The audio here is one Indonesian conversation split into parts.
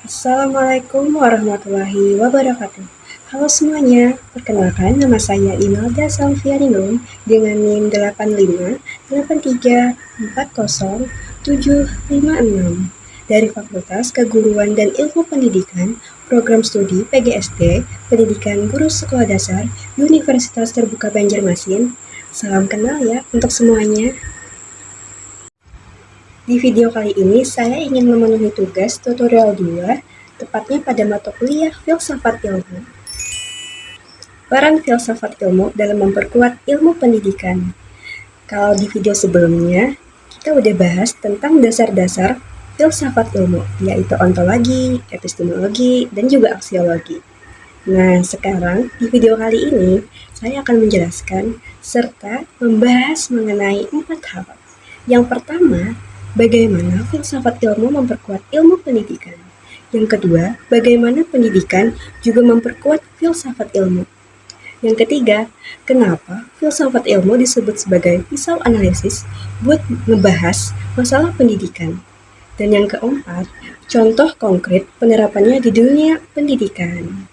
Assalamualaikum warahmatullahi wabarakatuh. Halo semuanya, perkenalkan nama saya Imelda Salvianinum dengan NIM 858340756 dari Fakultas Keguruan dan Ilmu Pendidikan, Program Studi PGSD, Pendidikan Guru Sekolah Dasar, Universitas Terbuka Banjarmasin. Salam kenal ya untuk semuanya. Di video kali ini, saya ingin memenuhi tugas tutorial 2, tepatnya pada mata kuliah Filsafat Ilmu. Peran filsafat ilmu dalam memperkuat ilmu pendidikan. Kalau di video sebelumnya, kita udah bahas tentang dasar-dasar filsafat ilmu, yaitu ontologi, epistemologi, dan juga aksiologi. Nah, sekarang di video kali ini, saya akan menjelaskan serta membahas mengenai 4 hal. Yang pertama, bagaimana filsafat ilmu memperkuat ilmu pendidikan. Yang kedua, bagaimana pendidikan juga memperkuat filsafat ilmu. Yang ketiga, kenapa filsafat ilmu disebut sebagai pisau analisis buat ngebahas masalah pendidikan. Dan yang keempat, contoh konkret penerapannya di dunia pendidikan.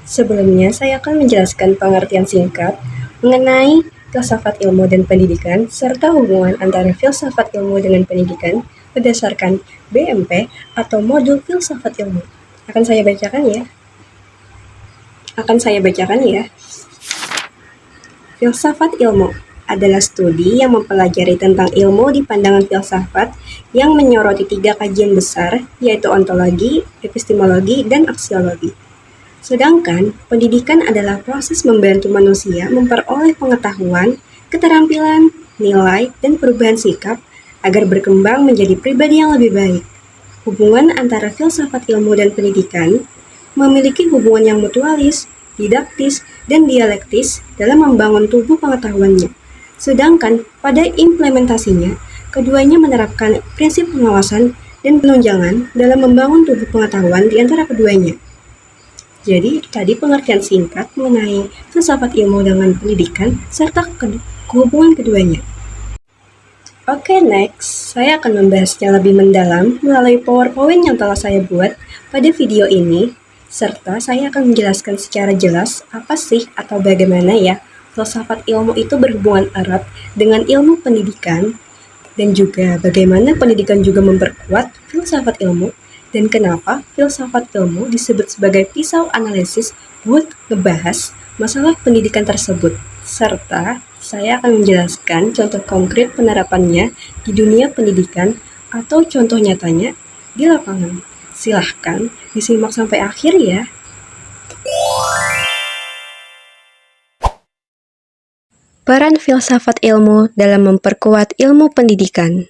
Sebelumnya, saya akan menjelaskan pengertian singkat mengenai filsafat ilmu dan pendidikan, serta hubungan antara filsafat ilmu dengan pendidikan berdasarkan BMP atau modul filsafat ilmu. Akan saya bacakan ya. Filsafat ilmu adalah studi yang mempelajari tentang ilmu di pandangan filsafat yang menyoroti 3 kajian besar, yaitu ontologi, epistemologi, dan aksiologi. Sedangkan, pendidikan adalah proses membantu manusia memperoleh pengetahuan, keterampilan, nilai, dan perubahan sikap agar berkembang menjadi pribadi yang lebih baik. Hubungan antara filsafat ilmu dan pendidikan memiliki hubungan yang mutualis, didaktis, dan dialektis dalam membangun tubuh pengetahuannya. Sedangkan, pada implementasinya, keduanya menerapkan prinsip pengawasan dan penunjangan dalam membangun tubuh pengetahuan di antara keduanya. Jadi, tadi pengertian singkat mengenai filsafat ilmu dengan pendidikan serta hubungan keduanya. Oke, next. Saya akan membahasnya lebih mendalam melalui PowerPoint yang telah saya buat pada video ini, serta saya akan menjelaskan secara jelas apa sih atau bagaimana ya filsafat ilmu itu berhubungan erat dengan ilmu pendidikan, dan juga bagaimana pendidikan juga memperkuat filsafat ilmu, dan kenapa filsafat ilmu disebut sebagai pisau analisis buat ngebahas masalah pendidikan tersebut. Serta saya akan menjelaskan contoh konkret penerapannya di dunia pendidikan atau contoh nyatanya di lapangan. Silahkan disimak sampai akhir ya. Peran filsafat ilmu dalam memperkuat ilmu pendidikan.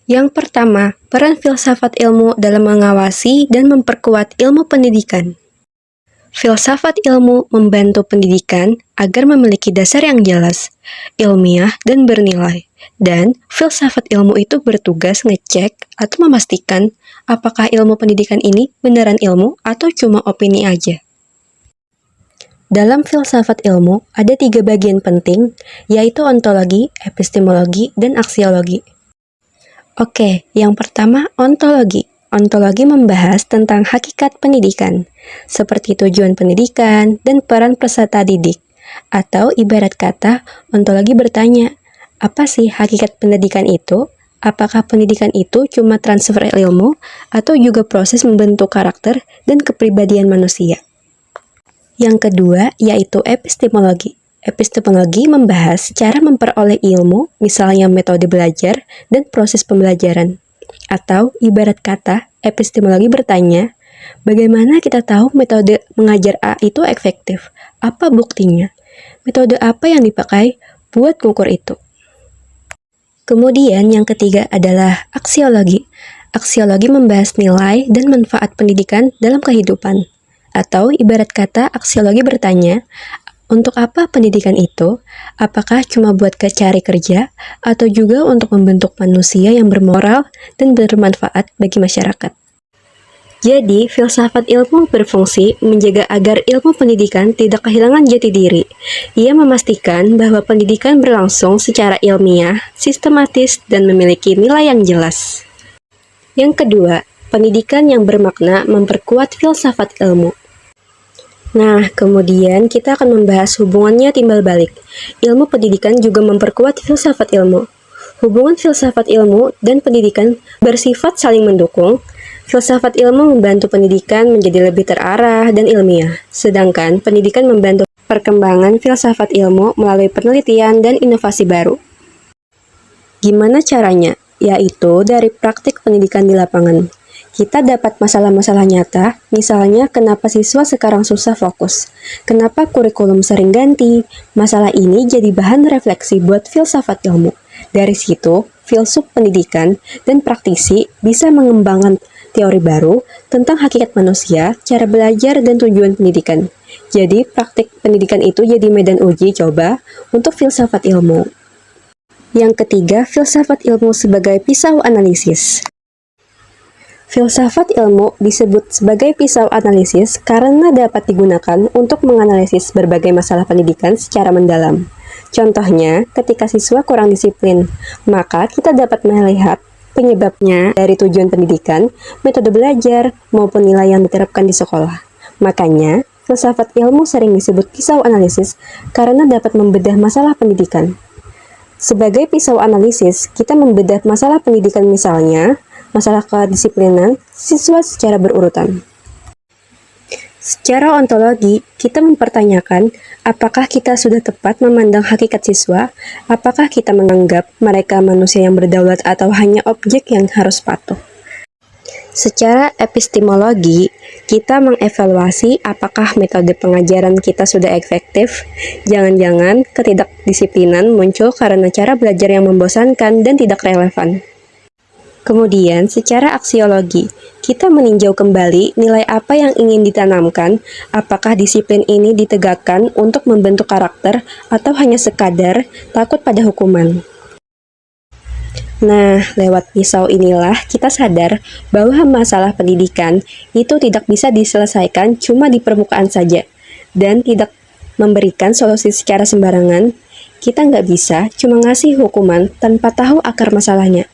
Yang pertama, peran filsafat ilmu dalam mengawasi dan memperkuat ilmu pendidikan. Filsafat ilmu membantu pendidikan agar memiliki dasar yang jelas, ilmiah, dan bernilai. Dan filsafat ilmu itu bertugas ngecek atau memastikan apakah ilmu pendidikan ini beneran ilmu atau cuma opini aja. Dalam filsafat ilmu ada 3 bagian penting, yaitu ontologi, epistemologi, dan aksiologi. Oke, yang pertama ontologi. Ontologi membahas tentang hakikat pendidikan, seperti tujuan pendidikan dan peran peserta didik. Atau ibarat kata, ontologi bertanya, apa sih hakikat pendidikan itu? Apakah pendidikan itu cuma transfer ilmu atau juga proses membentuk karakter dan kepribadian manusia? Yang kedua yaitu epistemologi. Epistemologi membahas cara memperoleh ilmu, misalnya metode belajar dan proses pembelajaran. Atau ibarat kata, epistemologi bertanya, bagaimana kita tahu metode mengajar A itu efektif? Apa buktinya? Metode apa yang dipakai buat mengukur itu? Kemudian yang ketiga adalah aksiologi. Aksiologi membahas nilai dan manfaat pendidikan dalam kehidupan. Atau ibarat kata, aksiologi bertanya, untuk apa pendidikan itu? Apakah cuma buat cari kerja, atau juga untuk membentuk manusia yang bermoral dan bermanfaat bagi masyarakat? Jadi, filsafat ilmu berfungsi menjaga agar ilmu pendidikan tidak kehilangan jati diri. Ia memastikan bahwa pendidikan berlangsung secara ilmiah, sistematis, dan memiliki nilai yang jelas. Yang kedua, pendidikan yang bermakna memperkuat filsafat ilmu. Nah, kemudian kita akan membahas hubungannya timbal balik. Ilmu pendidikan juga memperkuat filsafat ilmu. Hubungan filsafat ilmu dan pendidikan bersifat saling mendukung. Filsafat ilmu membantu pendidikan menjadi lebih terarah dan ilmiah, sedangkan pendidikan membantu perkembangan filsafat ilmu melalui penelitian dan inovasi baru. Gimana caranya? Yaitu dari praktik pendidikan di lapangan. Kita dapat masalah-masalah nyata, misalnya kenapa siswa sekarang susah fokus, kenapa kurikulum sering ganti. Masalah ini jadi bahan refleksi buat filsafat ilmu. Dari situ, filsuf pendidikan dan praktisi bisa mengembangkan teori baru tentang hakikat manusia, cara belajar, dan tujuan pendidikan. Jadi, praktik pendidikan itu jadi medan uji coba untuk filsafat ilmu. Yang ketiga, filsafat ilmu sebagai pisau analisis. Filsafat ilmu disebut sebagai pisau analisis karena dapat digunakan untuk menganalisis berbagai masalah pendidikan secara mendalam. Contohnya, ketika siswa kurang disiplin, maka kita dapat melihat penyebabnya dari tujuan pendidikan, metode belajar, maupun nilai yang diterapkan di sekolah. Makanya, filsafat ilmu sering disebut pisau analisis karena dapat membedah masalah pendidikan. Sebagai pisau analisis, kita membedah masalah pendidikan misalnya, masalah kedisiplinan siswa secara berurutan. Secara ontologi, kita mempertanyakan apakah kita sudah tepat memandang hakikat siswa, apakah kita menganggap mereka manusia yang berdaulat atau hanya objek yang harus patuh. Secara epistemologi, kita mengevaluasi apakah metode pengajaran kita sudah efektif. Jangan-jangan ketidakdisiplinan muncul karena cara belajar yang membosankan dan tidak relevan. Kemudian, secara aksiologi, kita meninjau kembali nilai apa yang ingin ditanamkan, apakah disiplin ini ditegakkan untuk membentuk karakter atau hanya sekadar takut pada hukuman. Nah, lewat pisau inilah kita sadar bahwa masalah pendidikan itu tidak bisa diselesaikan cuma di permukaan saja, dan tidak memberikan solusi secara sembarangan. Kita nggak bisa cuma ngasih hukuman tanpa tahu akar masalahnya.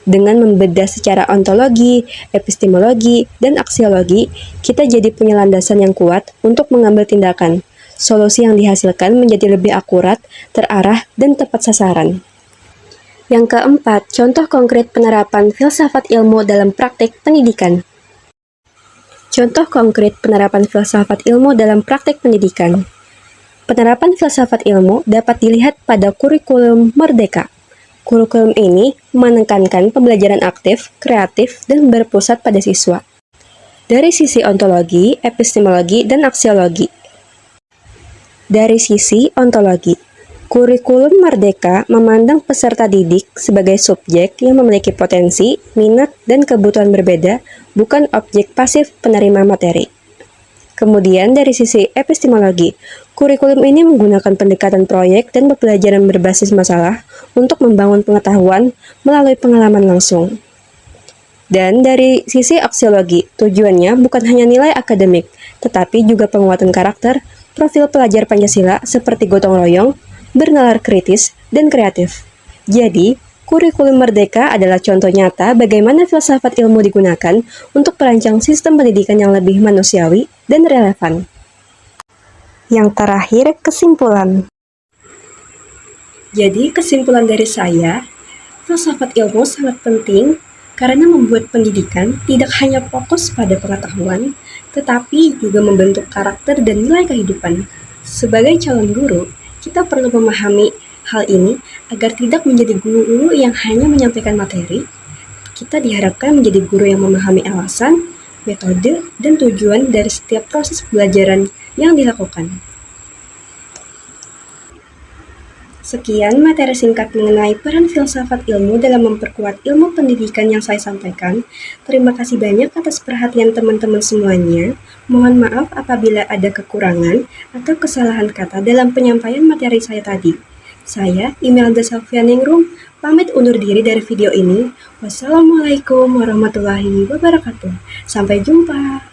Dengan membedah secara ontologi, epistemologi, dan aksiologi, kita jadi punya landasan yang kuat untuk mengambil tindakan. Solusi yang dihasilkan menjadi lebih akurat, terarah, dan tepat sasaran. Yang keempat, contoh konkret penerapan filsafat ilmu dalam praktik pendidikan. Contoh konkret penerapan filsafat ilmu dalam praktik pendidikan. Penerapan filsafat ilmu dapat dilihat pada kurikulum Merdeka. Kurikulum ini menekankan pembelajaran aktif, kreatif, dan berpusat pada siswa. Dari sisi ontologi, epistemologi, dan aksiologi. Dari sisi ontologi, kurikulum Merdeka memandang peserta didik sebagai subjek yang memiliki potensi, minat, dan kebutuhan berbeda, bukan objek pasif penerima materi. Kemudian dari sisi epistemologi, kurikulum ini menggunakan pendekatan proyek dan pembelajaran berbasis masalah untuk membangun pengetahuan melalui pengalaman langsung. Dan dari sisi aksiologi, tujuannya bukan hanya nilai akademik, tetapi juga penguatan karakter, profil pelajar Pancasila seperti gotong royong, bernalar kritis, dan kreatif. Jadi, kurikulum Merdeka adalah contoh nyata bagaimana filsafat ilmu digunakan untuk merancang sistem pendidikan yang lebih manusiawi dan relevan. Yang terakhir, kesimpulan. Jadi, kesimpulan dari saya, filsafat ilmu sangat penting karena membuat pendidikan tidak hanya fokus pada pengetahuan, tetapi juga membentuk karakter dan nilai kehidupan. Sebagai calon guru, kita perlu memahami hal ini agar tidak menjadi guru yang hanya menyampaikan materi. Kita diharapkan menjadi guru yang memahami alasan, metode, dan tujuan dari setiap proses pembelajaran yang dilakukan. Sekian materi singkat mengenai peran filsafat ilmu dalam memperkuat ilmu pendidikan yang saya sampaikan. Terima kasih banyak atas perhatian teman-teman semuanya. Mohon maaf apabila ada kekurangan atau kesalahan kata dalam penyampaian materi saya tadi. Saya, Imelda Safyaningrum, pamit undur diri dari video ini. Wassalamualaikum warahmatullahi wabarakatuh. Sampai jumpa.